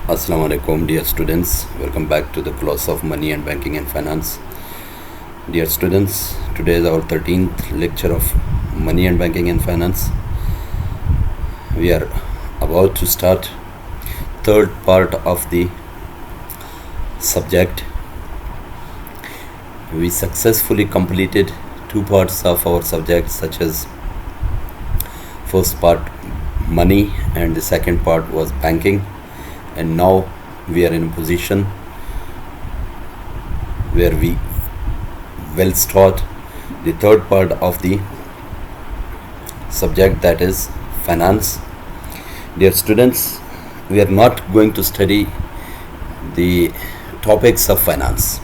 Assalamu alaikum, dear students. Welcome back to the class of Money and Banking and Finance. Dear students, today is our 13th lecture of Money and Banking and Finance. We are about to start third part of the subject. We successfully completed two parts of our subject, such as first part money and the second part was banking, and now we are in a position where we will start the third part of the subject, that is finance. Dear students, we are not going to study the topics of finance.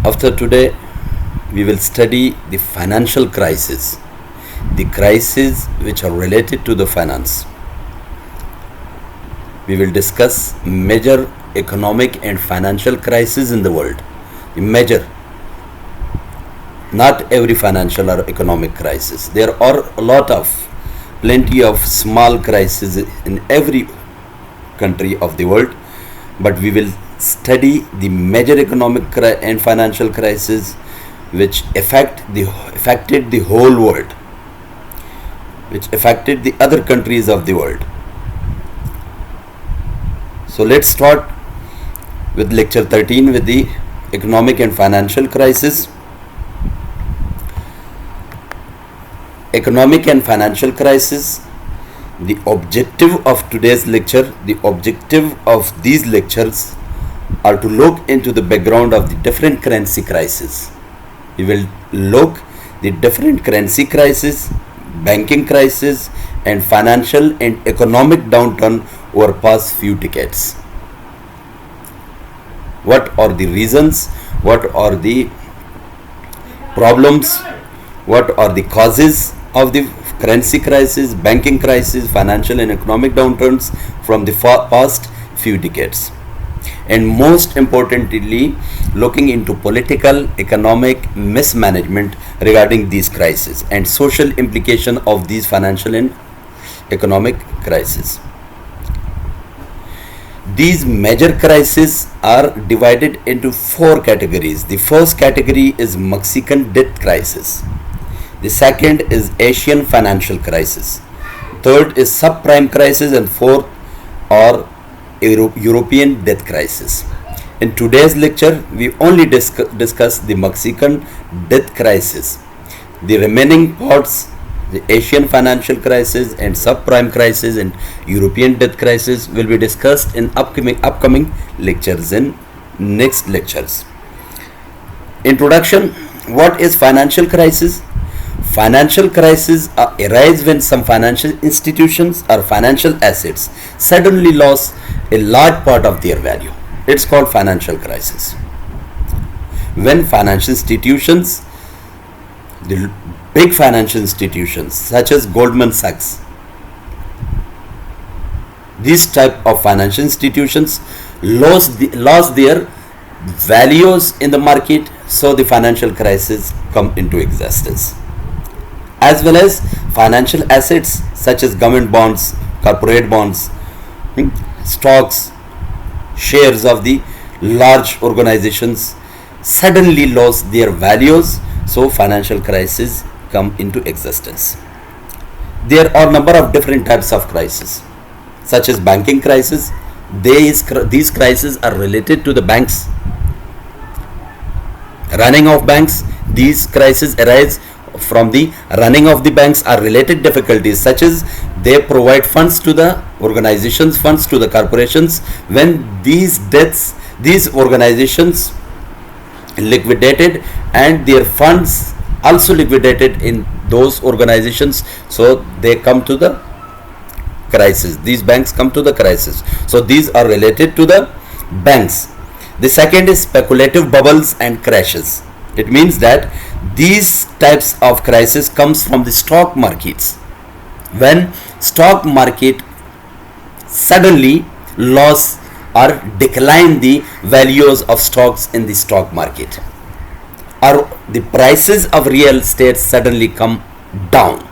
After today, we will study the financial crisis, the crises which are related to the finance. We will discuss major economic and financial crises in the world. Major, not every financial or economic crisis. There are plenty of small crises in every country of the world, but we will study the major economic and financial crisis which affected the whole world, which affected the other countries of the world. So let's start with lecture 13 with the economic and financial crisis. Economic and financial crisis. The objective of today's lecture, the objective of these lectures are to look into the background of the different currency crises. We will look the different currency crisis, banking crisis, and financial and economic downturn over past few decades. What are the reasons? What are the problems? What are the causes of the currency crisis, banking crisis, financial and economic downturns from the past few decades? And most importantly, looking into political, economic mismanagement regarding these crises and social implication of these financial and economic crises. These major crises are divided into four categories. The first category is Mexican debt crisis. The second is Asian financial crisis. Third is subprime crisis, and fourth are European debt crisis. In today's lecture, we only discuss the Mexican debt crisis. The remaining parts, the Asian financial crisis and subprime crisis and European debt crisis, will be discussed in upcoming lectures in next lectures. Introduction. What is financial crisis? Financial crises arise when some financial institutions or financial assets suddenly lose a large part of their value. It's called financial crisis. When financial institutions, the big financial institutions such as Goldman Sachs, these type of financial institutions lost their values in the market, so the financial crisis come into existence. As well as financial assets such as government bonds, corporate bonds, stocks, shares of the large organizations suddenly lost their values, so financial crisis come into existence. There are number of different types of crises, such as banking crisis. These crises are related to the banks, running of banks. These crises arise from the running of the banks, are related difficulties, such as they provide funds to the organizations, funds to the corporations. When these organizations liquidated and their funds also liquidated in those organizations, so they come to the crisis. These banks come to the crisis. So these are related to the banks. The second is speculative bubbles and crashes. It means that these types of crisis comes from the stock markets. When stock market suddenly loss or decline the values of stocks in the stock market, or the prices of real estate suddenly come down.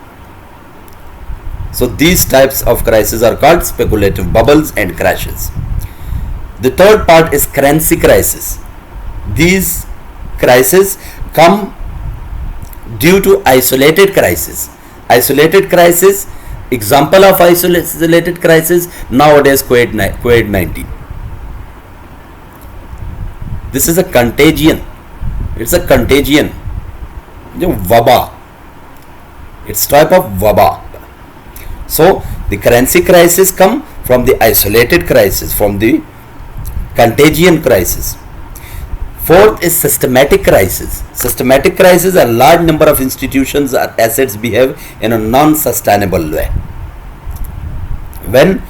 So these types of crises are called speculative bubbles and crashes. The third part is currency crisis. These crises come due to isolated crisis. Isolated crisis, example of isolated crisis nowadays COVID-19. This is a contagion. It's a contagion. Waba. It's type of waba. So the currency crisis come from the isolated crisis, from the contagion crisis. Fourth is systematic crisis. Systematic crisis, a large number of institutions or assets behave in a non-sustainable way. When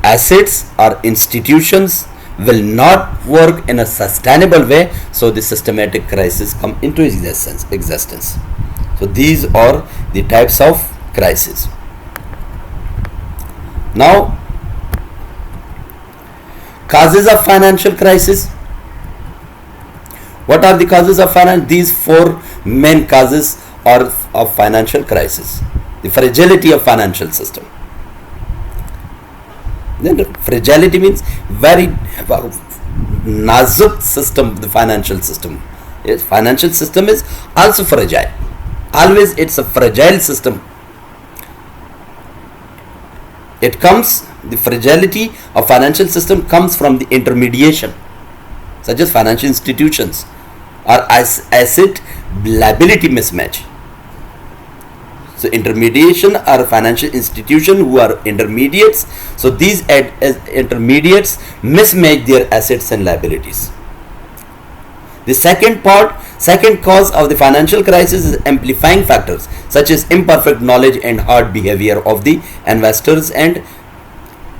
assets or institutions will not work in a sustainable way, so the systematic crisis come into existence. So these are the types of crisis. Now, causes of financial crisis. What are the causes of finance? These four main causes are of financial crisis. The fragility of financial system. Then fragility means very nazuk system. The financial system. Yes, financial system is also fragile. Always it's a fragile system. It comes, the fragility of financial system comes from the intermediation, such as financial institutions or asset liability mismatch. So intermediation or financial institution who are intermediates, so these intermediates mismatch their assets and liabilities. The second cause of the financial crisis is amplifying factors such as imperfect knowledge and hard behavior of the investors and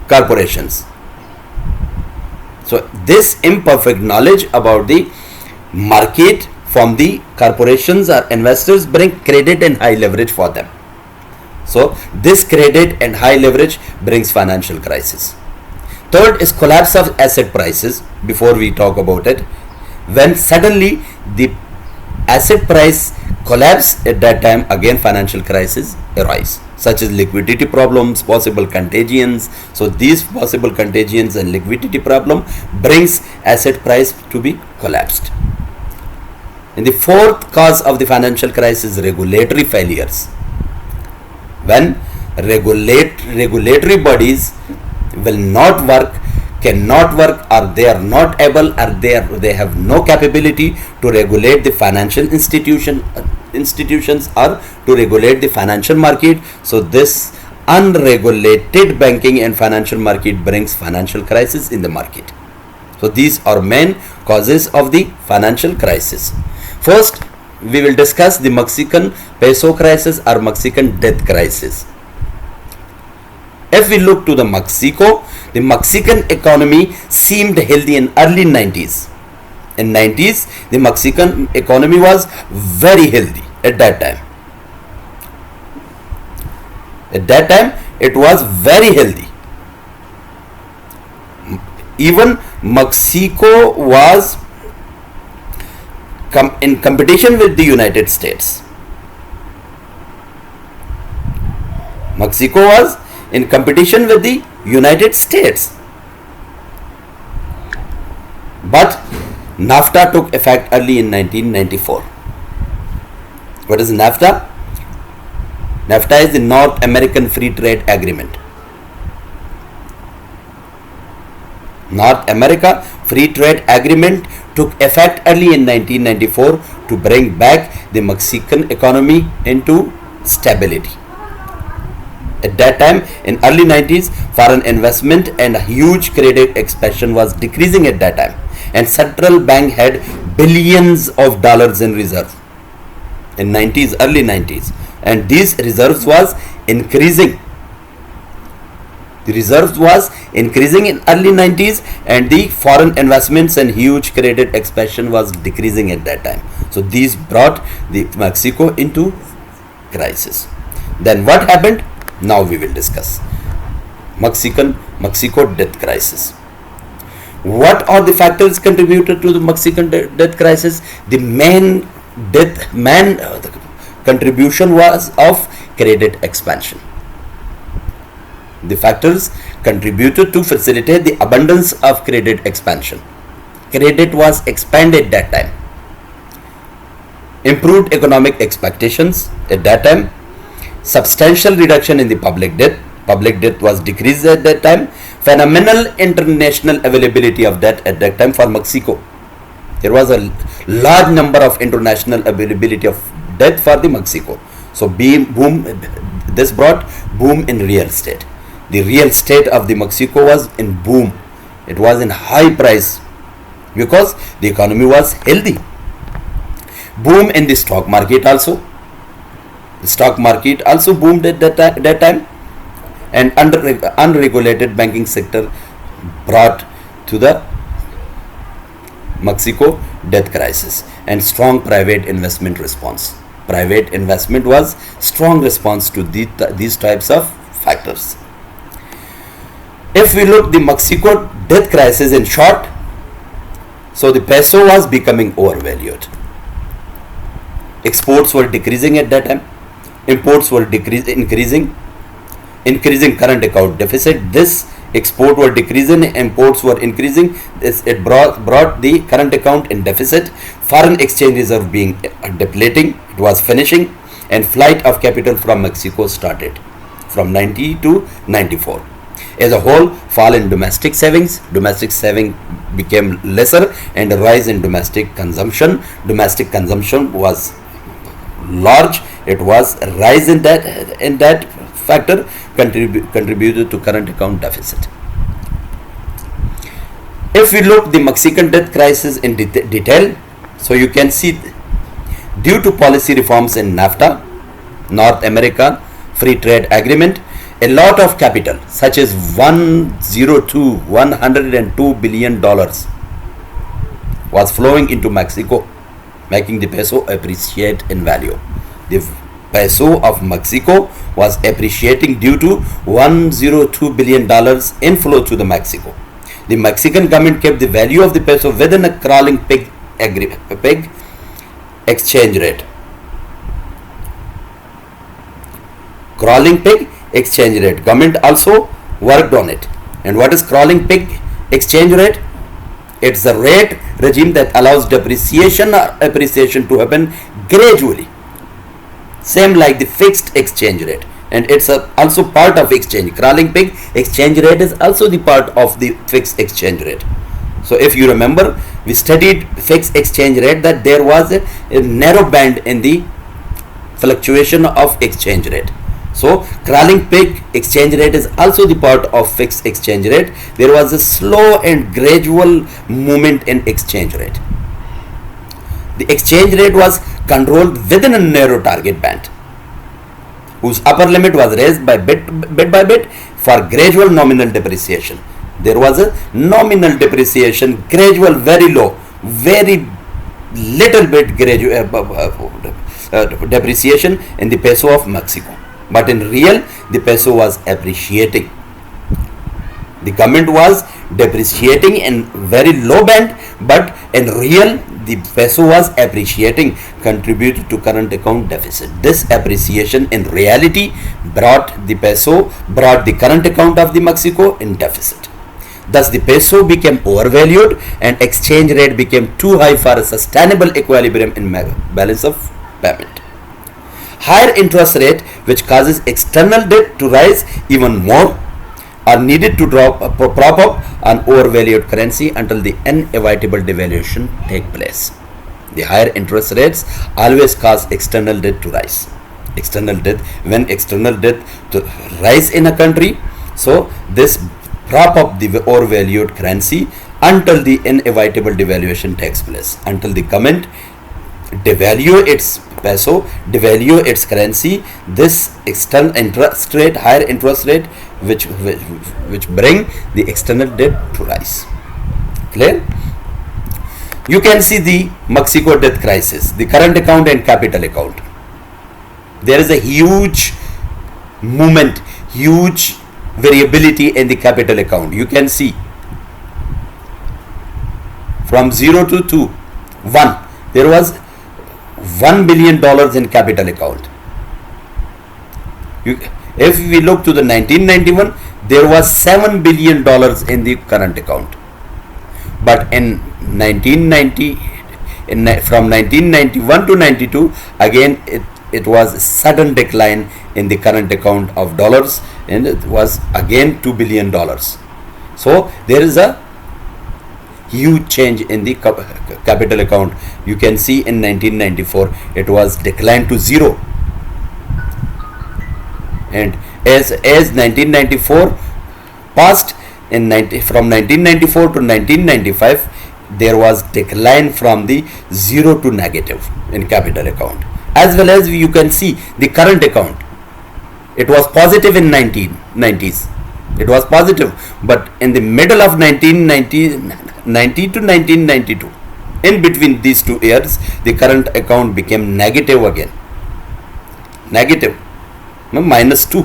corporations. So this imperfect knowledge about the market from the corporations or investors bring credit and high leverage for them. So this credit and high leverage brings financial crisis. Third is collapse of asset prices. Before we talk about it, when suddenly the asset price collapse, at that time again financial crisis arise, such as liquidity problems, possible contagions. So these possible contagions and liquidity problem brings asset price to be collapsed. And the fourth cause of the financial crisis is regulatory failures. When regulatory bodies will not work, cannot work, or they are not able, or they have no capability to regulate the financial institutions or to regulate the financial market. So this unregulated banking and financial market brings financial crisis in the market. So these are main causes of the financial crisis. First, we will discuss the Mexican peso crisis or Mexican debt crisis. If we look to the Mexican economy seemed healthy in early 90s. In 90s, the Mexican economy was very healthy at that time. At that time, it was very healthy. Even Mexico was in competition with the United States. Mexico was in competition with the United States. But NAFTA took effect early in 1994. What is NAFTA? NAFTA is the North American Free Trade Agreement. North America Free Trade Agreement took effect early in 1994 to bring back the Mexican economy into stability. At that time, in early 90s, foreign investment and a huge credit expansion was decreasing at that time, and central bank had billions of dollars in reserve in 90s, early 90s, and these reserves was increasing. The reserves was increasing in early 90s, and the foreign investments and huge credit expansion was decreasing at that time. So these brought the Mexico into crisis. Then what happened? Now we will discuss Mexico debt crisis. What are the factors contributed to the Mexican debt crisis? The main contribution was of credit expansion. The factors contributed to facilitate the abundance of credit expansion. Credit was expanded that time. Improved economic expectations at that time. Substantial reduction in the public debt. Public debt was decreased at that time. Phenomenal international availability of debt at that time for Mexico. There was a large number of international availability of debt for the Mexico. So this brought boom in real estate. The real estate of the Mexico was in boom. It was in high price because the economy was healthy. Boom in the stock market also. The stock market also boomed at that time, and unregulated banking sector brought to the Mexico debt crisis, and strong private investment response. Private investment was strong response to these types of factors. If we look the Mexico debt crisis in short, so the peso was becoming overvalued. Exports were decreasing at that time. Imports were increasing current account deficit. This export were decreasing, imports were increasing. It brought the current account in deficit. Foreign exchange reserve being depleting. It was finishing, and flight of capital from Mexico started from 90 to 94. As a whole, fall in domestic savings. Domestic saving became lesser, and a rise in domestic consumption. Domestic consumption was large. It was a rise in that factor contributed to current account deficit. If we look the Mexican debt crisis in detail, so you can see due to policy reforms in NAFTA, North America Free Trade Agreement, a lot of capital such as $102 billion was flowing into Mexico, making the peso appreciate in value. The peso of Mexico was appreciating due to $102 billion inflow to the Mexico. The Mexican government kept the value of the peso within a crawling peg exchange rate. Crawling peg exchange rate. Government also worked on it. And what is crawling peg exchange rate? It's a rate regime that allows depreciation or appreciation to happen gradually. Same like the fixed exchange rate, and it's also part of exchange. Crawling peg exchange rate is also the part of the fixed exchange rate. So if you remember, we studied fixed exchange rate, that there was a narrow band in the fluctuation of exchange rate. So crawling peg exchange rate is also the part of fixed exchange rate. There was a slow and gradual movement in exchange rate. The exchange rate was controlled within a narrow target band, whose upper limit was raised by bit by bit for gradual nominal depreciation. There was a nominal depreciation, gradual, very low, very little bit gradual depreciation in the peso of Mexico. But in real, the peso was appreciating. The government was depreciating in very low band, but in real, the peso was appreciating, contributed to current account deficit. This appreciation in reality brought the current account of the Mexico in deficit. Thus the peso became overvalued and exchange rate became too high for a sustainable equilibrium in balance of payment. Higher interest rate, which causes external debt to rise even more, are needed to prop up an overvalued currency until the inevitable devaluation take place. The higher interest rates always cause external debt to rise. When external debt to rise in a country, so this prop up the overvalued currency until the inevitable devaluation takes place, until the government devalue its peso, devalue its currency. This external interest rate, higher interest rate, which bring the external debt to rise. Clear? You can see the Mexico debt crisis, the current account and capital account. There is a huge movement, huge variability in the capital account. You can see from 0 to 1, there was $1 billion in capital account. If we look to the 1991, there was $7 billion in the current account. But in 1990, from 1991 to 92, again it was a sudden decline in the current account of dollars, and it was again $2 billion. So there is a huge change in the capital account. You can see in 1994 it was declined to zero, and as 1994 passed, from 1994 to 1995 there was decline from the zero to negative in capital account. As well as you can see the current account, it was positive in 1990s, it was positive, but in the middle of 1990 to 1992, in between these 2 years, the current account became negative again, negative, -2.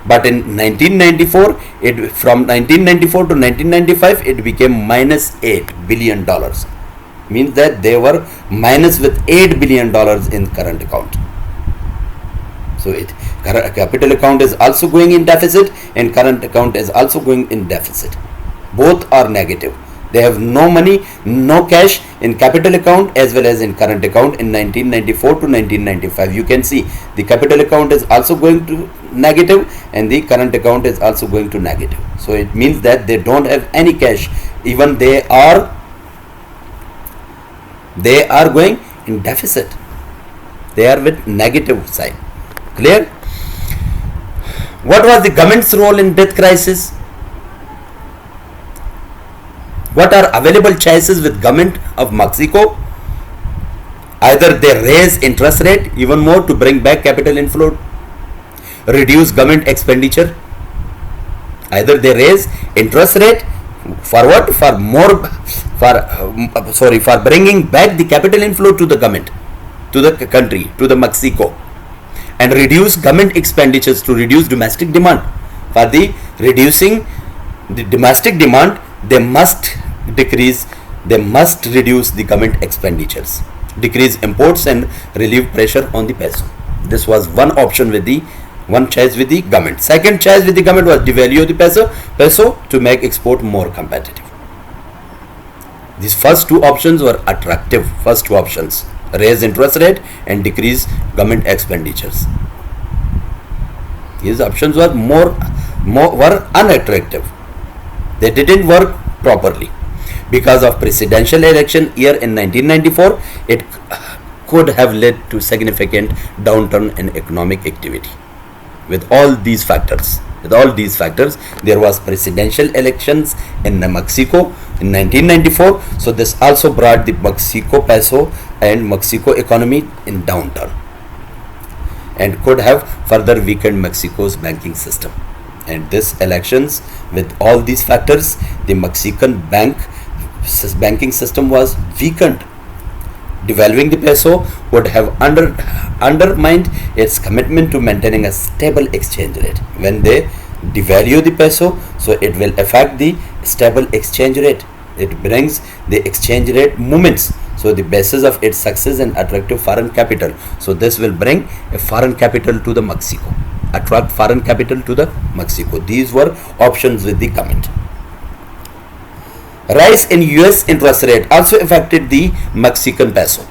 But in 1994, from 1994 to 1995, it became -$8 billion. Means that they were minus with $8 billion in current account. So capital account is also going in deficit, and current account is also going in deficit. Both are negative. They have no money, no cash in capital account as well as in current account in 1994 to 1995. You can see the capital account is also going to negative and the current account is also going to negative. So it means that they don't have any cash. Even they are going in deficit. They are with negative sign. Clear? What was the government's role in debt crisis? What are available choices with government of Mexico? Either they raise interest rate even more to bring back capital inflow, reduce government expenditure. Either they raise interest rate for what? For bringing back the capital inflow to the government, to the country, to the Mexico, and reduce government expenditures to reduce domestic demand. For the reducing the domestic demand, they must reduce the government expenditures, decrease imports and relieve pressure on the peso. This was one option with the choice with the government. Second choice with the government was devalue the peso to make export more competitive. These first two options were attractive. First two options, raise interest rate and decrease government expenditures. These options were were unattractive. They didn't work properly. Because of presidential election year in 1994, it could have led to significant downturn in economic activity. With all these factors, there was presidential elections in Mexico in 1994. So this also brought the Mexico peso and Mexico economy in downturn, and could have further weakened Mexico's banking system. And these elections, with all these factors, the Mexican banking system was weakened. Devaluing the peso would have undermined its commitment to maintaining a stable exchange rate. When they devalue the peso, so it will affect the stable exchange rate. It brings the exchange rate movements. So the basis of its success and attractive foreign capital. So this will bring a foreign capital to the Mexico. Attract foreign capital to the Mexico. These were options with the government. Rise in US interest rate also affected the Mexican peso.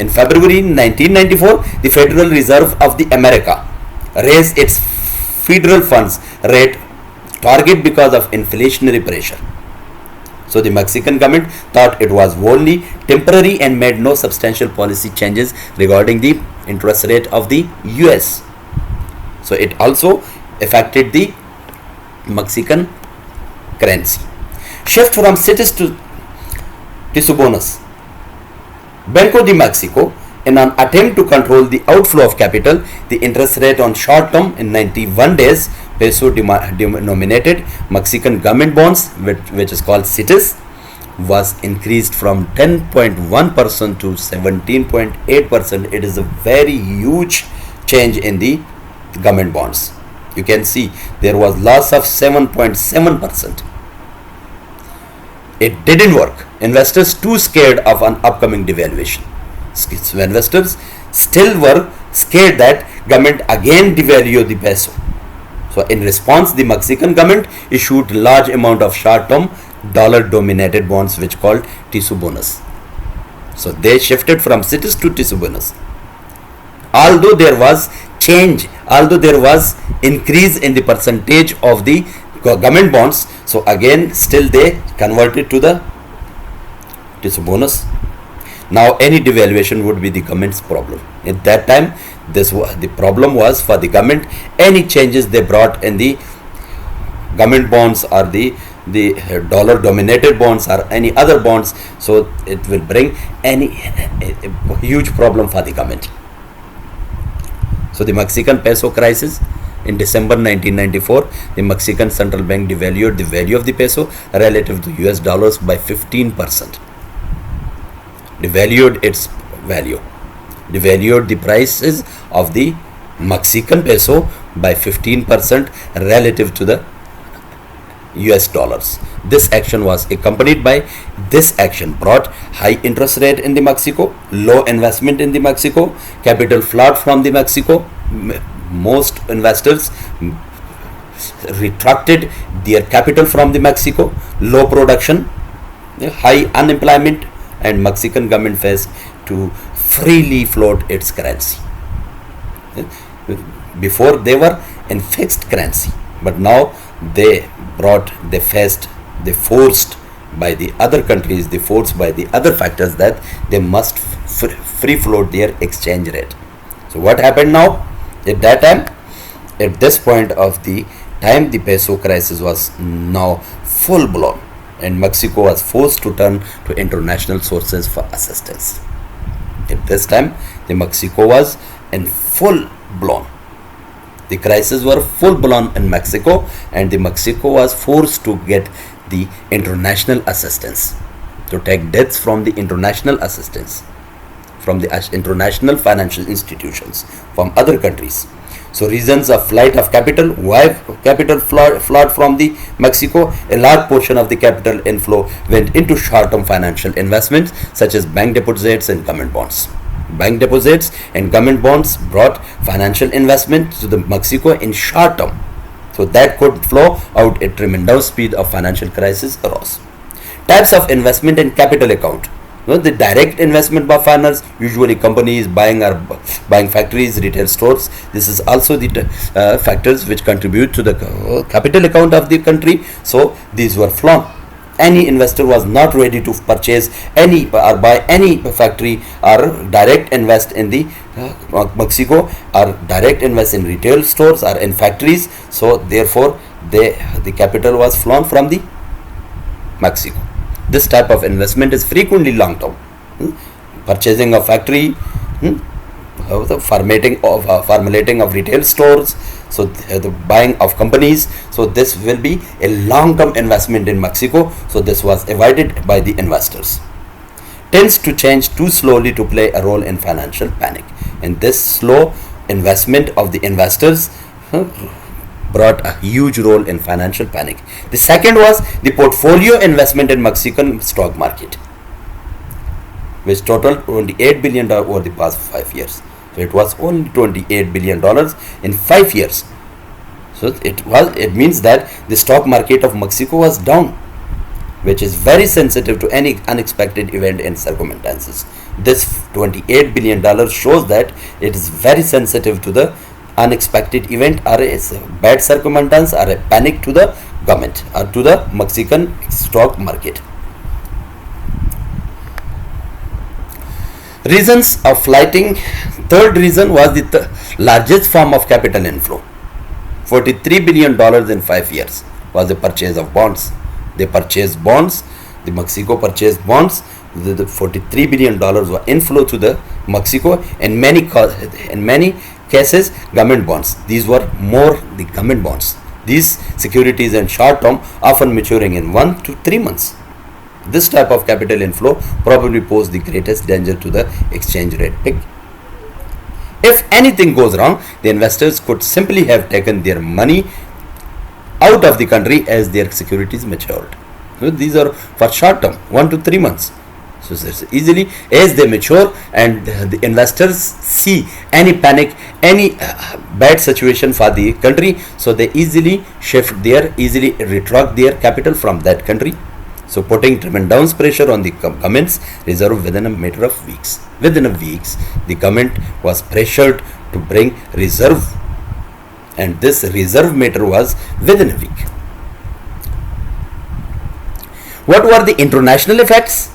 In February 1994, the Federal Reserve of the America raised its federal funds rate target because of inflationary pressure. So the Mexican government thought it was only temporary and made no substantial policy changes regarding the interest rate of the US. So it also affected the Mexican currency. Shift from CITES to Tiburones. Banco de Mexico, in an attempt to control the outflow of capital, the interest rate on short term in 91 days peso denominated Mexican government bonds, which is called CITES, was increased from 10.1% to 17.8%. It is a very huge change in the government bonds. You can see there was loss of 7.7%. It didn't work. Investors too scared of an upcoming devaluation. So investors still were scared that government again devalue the peso. So in response, the Mexican government issued large amount of short-term dollar-dominated bonds, which called Tisubonos. So they shifted from CITES to Tisubonos. Although there was change, although there was increase in the percentage of the government bonds, so again still they converted to the Tisubonos. Now any devaluation would be the government's problem. At that time, the problem was for the government. Any changes they brought in the government bonds or the dollar dominated bonds or any other bonds, so it will bring a huge problem for the government. So the Mexican peso crisis in December 1994, the Mexican central bank devalued the value of the peso relative to US dollars by 15%. Devalued its value, devalued the prices of the Mexican peso by 15% relative to the US dollars. This action was accompanied by, this action brought high interest rate in the Mexico, low investment in the Mexico, capital flood from the Mexico. Most investors retracted their capital from the Mexico, low production, high unemployment, and Mexican government faced to freely float its currency. Before they were in fixed currency, but now they forced by the other countries, they forced by the other factors that they must free float their exchange rate. So what happened now? At that time, at this point of the time, the peso crisis was now full blown, and Mexico was forced to turn to international sources for assistance. At this time, the Mexico was in full blown. The crisis were full blown in Mexico, and the Mexico was forced to get the international assistance, to take debts from the international assistance, from the international financial institutions, from other countries. So reasons of flight of capital, why capital flowed from the Mexico? A large portion of the capital inflow went into short-term financial investments such as bank deposits and government bonds. Bank deposits and government bonds brought financial investment to the Mexico in short term. So that could flow out at tremendous speed of financial crisis arose. Types of investment in capital account. The direct investment by foreigners, usually companies buying factories, retail stores. This is also the factors which contribute to the capital account of the country. So these were flown. Any investor was not ready to purchase any or buy any factory or direct invest in the Mexico or direct invest in retail stores or in factories. So therefore the capital was flown from the Mexico. This type of investment is frequently long term. Purchasing of factory, the formulating of retail stores, so the buying of companies. So this will be a long term investment in Mexico. So this was avoided by the investors. Tends to change too slowly to play a role in financial panic, and this slow investment of the investors brought a huge role in financial panic. The second was the portfolio investment in Mexican stock market, which totaled $28 billion over the past 5 years. So it was only $28 billion in 5 years. So it means that the stock market of Mexico was down, which is very sensitive to any unexpected event and circumstances. This $28 billion shows that it is very sensitive to the unexpected event or a bad circumstance or a panic to the government or to the Mexican stock market. Reasons of flighting. Third reason was the largest form of capital inflow. $43 billion in 5 years was the purchase of bonds. They purchased bonds. The Mexico purchased bonds. The $43 billion were inflow to the Mexico. In many cases, government bonds. These were more the government bonds. These securities in short term, often maturing in 1 to 3 months. This type of capital inflow probably posed the greatest danger to the exchange rate peg. If anything goes wrong, the investors could simply have taken their money out of the country as their securities matured. These are for short term, 1 to 3 months. So easily as they mature and the investors see any panic, any bad situation for the country, so they easily easily retract their capital from that country. So putting tremendous pressure on the government's reserve within a matter of weeks. Within a weeks, the government was pressured to bring reserve, and this reserve matter was within a week. What were the international effects?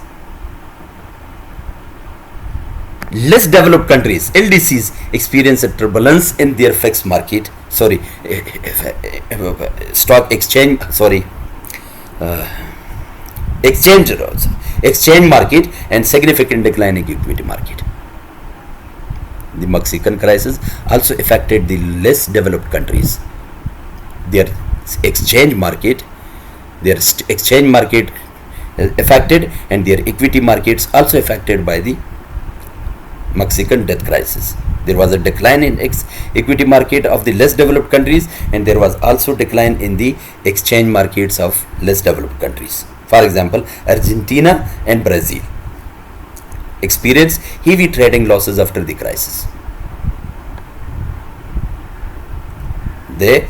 Less developed countries, LDCs, experience a turbulence in their fixed market, stock exchange, exchange market, and significant decline in equity market. The Mexican crisis also affected the less developed countries. Their exchange market, affected, and their equity markets also affected by the Mexican debt crisis. There was a decline in equity market of the less developed countries, and there was also decline in the exchange markets of less developed countries. For example, Argentina and Brazil experienced heavy trading losses after the crisis. They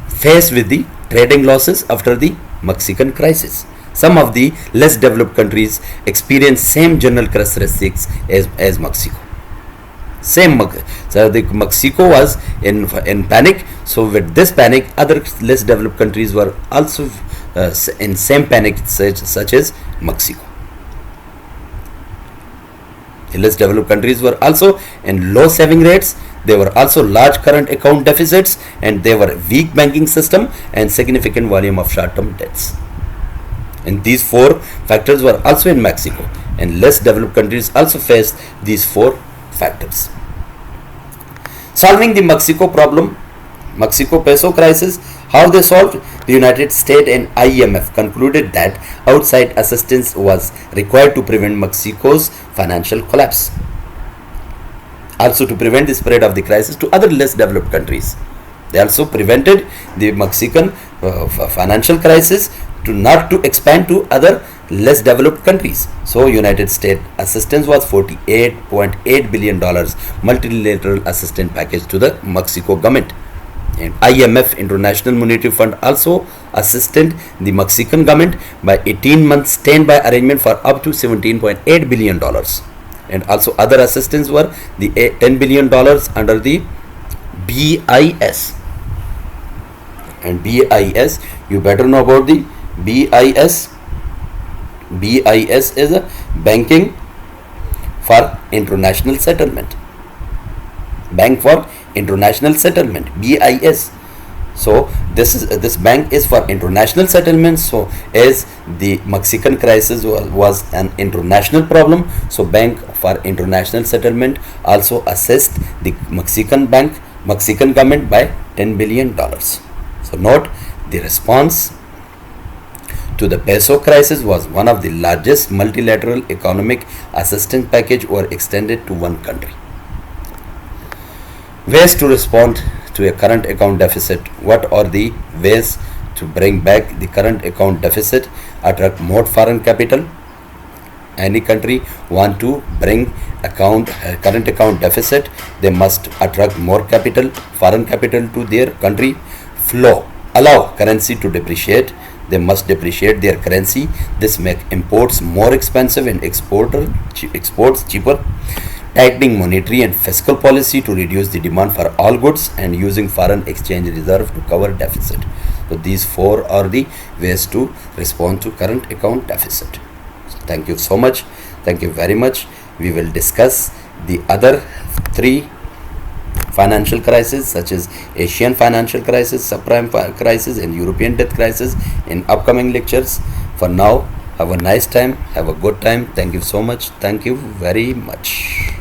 faced with the trading losses after the Mexican crisis. Some of the less developed countries experience same general characteristics as Mexico. So the Mexico was in panic. So with this panic, other less developed countries were also in same panic such as Mexico. The less developed countries were also in low saving rates. There were also large current account deficits, and there were weak banking system and significant volume of short-term debts. And these four factors were also in Mexico, and less developed countries also faced these four factors. Solving the Mexico problem, Mexico peso crisis, how they solved? The United States and IMF concluded that outside assistance was required to prevent Mexico's financial collapse. Also to prevent the spread of the crisis to other less developed countries. They also prevented the Mexican financial crisis not to expand to other less developed countries. So United States assistance was $48.8 billion multilateral assistance package to the Mexico government. And IMF, International Monetary Fund, also assisted the Mexican government by 18 months standby arrangement for up to $17.8 billion. And also other assistance were the $10 billion under the BIS. And BIS, you better know about the BIS. BIS is a banking for international settlement. Bank for international settlement, BIS. So this bank is for international settlement. So as the Mexican crisis was an international problem, so Bank for International Settlement also assessed the Mexican government by $10 billion. So note, the response to the peso crisis was one of the largest multilateral economic assistance package or extended to one country. Ways to respond to a current account deficit. What are the ways to bring back the current account deficit, attract more foreign capital? Any country want to bring current account deficit, they must attract more capital, foreign capital to their country. Flow, allow currency to depreciate. They must depreciate their currency. This make imports more expensive and exports cheaper. Tightening monetary and fiscal policy to reduce the demand for all goods, and using foreign exchange reserve to cover deficit. So these four are the ways to respond to current account deficit. So thank you so much. Thank you very much. We will discuss the other three financial crises, such as Asian financial crisis, subprime crisis, and European debt crisis, in upcoming lectures. For now, have a nice time, have a good time. Thank you so much. Thank you very much.